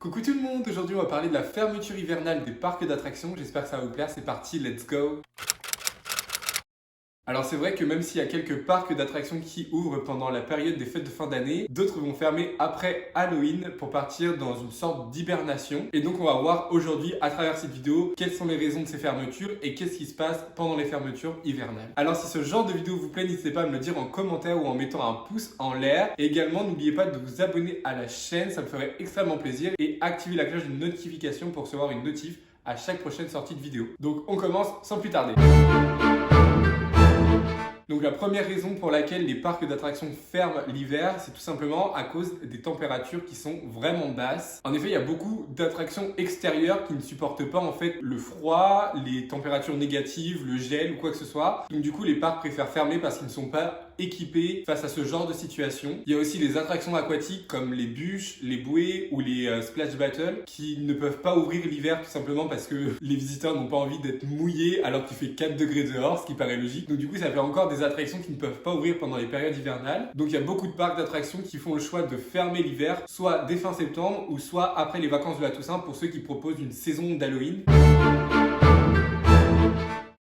Coucou tout le monde, aujourd'hui on va parler de la fermeture hivernale des parcs d'attractions, j'espère que ça va vous plaire, c'est parti, let's go! Alors c'est vrai que même s'il y a quelques parcs d'attractions qui ouvrent pendant la période des fêtes de fin d'année, d'autres vont fermer après Halloween pour partir dans une sorte d'hibernation. Et donc on va voir aujourd'hui à travers cette vidéo quelles sont les raisons de ces fermetures et qu'est-ce qui se passe pendant les fermetures hivernales. Alors si ce genre de vidéo vous plaît, n'hésitez pas à me le dire en commentaire ou en mettant un pouce en l'air. Et également n'oubliez pas de vous abonner à la chaîne, ça me ferait extrêmement plaisir. Et activez la cloche de notification pour recevoir une notif à chaque prochaine sortie de vidéo. Donc on commence sans plus tarder. Donc la première raison pour laquelle les parcs d'attractions ferment l'hiver, c'est tout simplement à cause des températures qui sont vraiment basses. En effet, il y a beaucoup d'attractions extérieures qui ne supportent pas en fait le froid, les températures négatives, le gel ou quoi que ce soit. Donc du coup, les parcs préfèrent fermer parce qu'ils ne sont pas équipés face à ce genre de situation. Il y a aussi les attractions aquatiques comme les bûches, les bouées ou les splash battles qui ne peuvent pas ouvrir l'hiver tout simplement parce que les visiteurs n'ont pas envie d'être mouillés alors qu'il fait 4 degrés dehors, ce qui paraît logique. Donc du coup, ça fait encore des attractions qui ne peuvent pas ouvrir pendant les périodes hivernales. Donc il y a beaucoup de parcs d'attractions qui font le choix de fermer l'hiver, soit dès fin septembre ou soit après les vacances de la Toussaint pour ceux qui proposent une saison d'Halloween.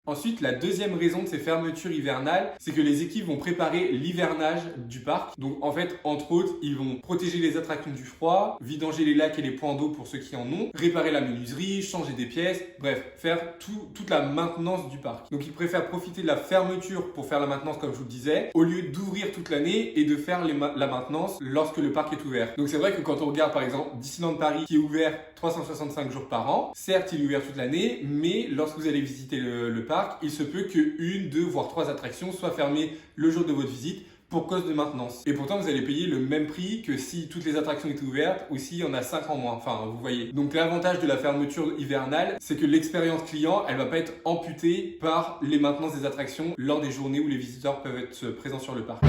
Ensuite, la deuxième raison de ces fermetures hivernales, c'est que les équipes vont préparer l'hivernage du parc. Donc en fait, entre autres, ils vont protéger les attractions du froid, vidanger les lacs et les points d'eau pour ceux qui en ont, réparer la menuiserie, changer des pièces, bref, faire toute la maintenance du parc. Donc ils préfèrent profiter de la fermeture pour faire la maintenance comme je vous le disais, au lieu d'ouvrir toute l'année et de faire la maintenance lorsque le parc est ouvert. Donc c'est vrai que quand on regarde par exemple Disneyland Paris qui est ouvert 365 jours par an, certes il est ouvert toute l'année, mais lorsque vous allez visiter le parc, il se peut qu'une, deux, voire trois attractions soient fermées le jour de votre visite pour cause de maintenance. Et pourtant, vous allez payer le même prix que si toutes les attractions étaient ouvertes ou s'il y en a 5 en moins. Enfin, vous voyez. Donc l'avantage de la fermeture hivernale, c'est que l'expérience client, elle va pas être amputée par les maintenances des attractions lors des journées où les visiteurs peuvent être présents sur le parc.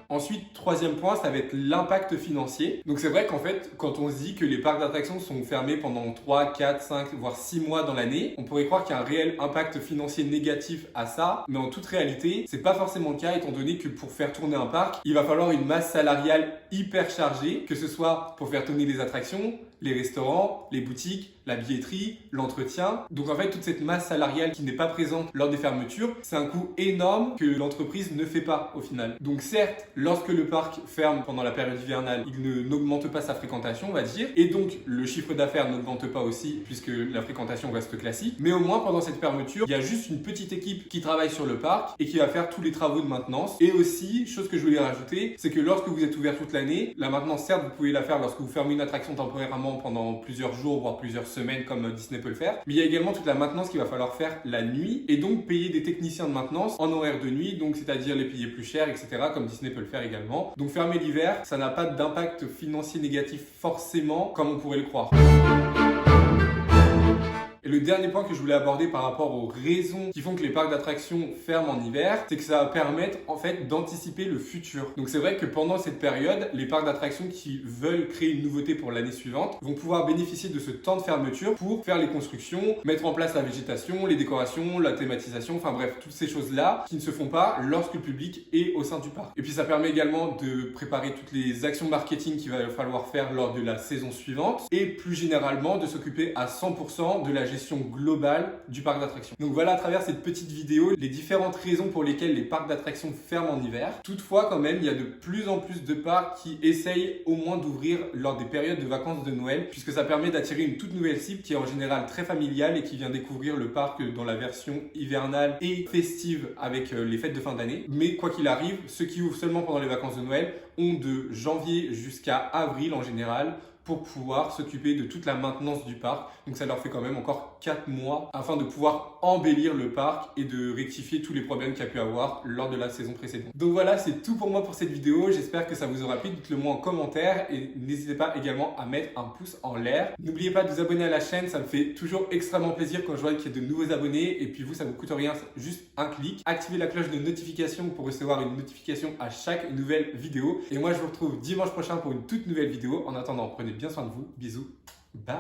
Ensuite, troisième point, ça va être l'impact financier. Donc c'est vrai qu'en fait, quand on se dit que les parcs d'attractions sont fermés pendant 3, 4, 5, voire 6 mois dans l'année, on pourrait croire qu'il y a un réel impact financier négatif à ça, mais en toute réalité, c'est pas forcément le cas étant donné que pour faire tourner un parc, il va falloir une masse salariale hyper chargée, que ce soit pour faire tourner les attractions, les restaurants, les boutiques, la billetterie, l'entretien. Donc en fait, toute cette masse salariale qui n'est pas présente lors des fermetures, c'est un coût énorme que l'entreprise ne fait pas au final. Donc certes, lorsque le parc ferme pendant la période hivernale, il n'augmente pas sa fréquentation, on va dire, et donc le chiffre d'affaires n'augmente pas aussi puisque la fréquentation reste classique. Mais au moins pendant cette fermeture, il y a juste une petite équipe qui travaille sur le parc et qui va faire tous les travaux de maintenance. Et aussi, chose que je voulais rajouter, c'est que lorsque vous êtes ouvert toute l'année, la maintenance certes, vous pouvez la faire lorsque vous fermez une attraction temporairement pendant plusieurs jours, voire plusieurs semaines comme Disney peut le faire. Mais il y a également toute la maintenance qu'il va falloir faire la nuit et donc payer des techniciens de maintenance en horaire de nuit, donc c'est-à-dire les payer plus cher, etc. comme Disney peut le faire également. Donc fermer l'hiver, ça n'a pas d'impact financier négatif forcément comme on pourrait le croire. Et le dernier point que je voulais aborder par rapport aux raisons qui font que les parcs d'attractions ferment en hiver, c'est que ça va permettre en fait d'anticiper le futur. Donc c'est vrai que pendant cette période, les parcs d'attractions qui veulent créer une nouveauté pour l'année suivante vont pouvoir bénéficier de ce temps de fermeture pour faire les constructions, mettre en place la végétation, les décorations, la thématisation, enfin bref, toutes ces choses-là qui ne se font pas lorsque le public est au sein du parc. Et puis ça permet également de préparer toutes les actions marketing qu'il va falloir faire lors de la saison suivante et plus généralement de s'occuper à 100% de la gestion globale du parc d'attractions. Donc voilà à travers cette petite vidéo les différentes raisons pour lesquelles les parcs d'attractions ferment en hiver. Toutefois quand même il y a de plus en plus de parcs qui essayent au moins d'ouvrir lors des périodes de vacances de Noël puisque ça permet d'attirer une toute nouvelle cible qui est en général très familiale et qui vient découvrir le parc dans la version hivernale et festive avec les fêtes de fin d'année. Mais quoi qu'il arrive, ceux qui ouvrent seulement pendant les vacances de Noël ont de janvier jusqu'à avril en général pour pouvoir s'occuper de toute la maintenance du parc. Donc ça leur fait quand même encore 4 mois afin de pouvoir embellir le parc et de rectifier tous les problèmes qu'il y a pu avoir lors de la saison précédente. Donc voilà, c'est tout pour moi pour cette vidéo. J'espère que ça vous aura plu. Dites-le moi en commentaire et n'hésitez pas également à mettre un pouce en l'air. N'oubliez pas de vous abonner à la chaîne, ça me fait toujours extrêmement plaisir quand je vois qu'il y a de nouveaux abonnés. Et puis vous, ça vous coûte rien, juste un clic. Activez la cloche de notification pour recevoir une notification à chaque nouvelle vidéo. Et moi, je vous retrouve dimanche prochain pour une toute nouvelle vidéo. En attendant, prenez bien soin de vous. Bisous. Bye.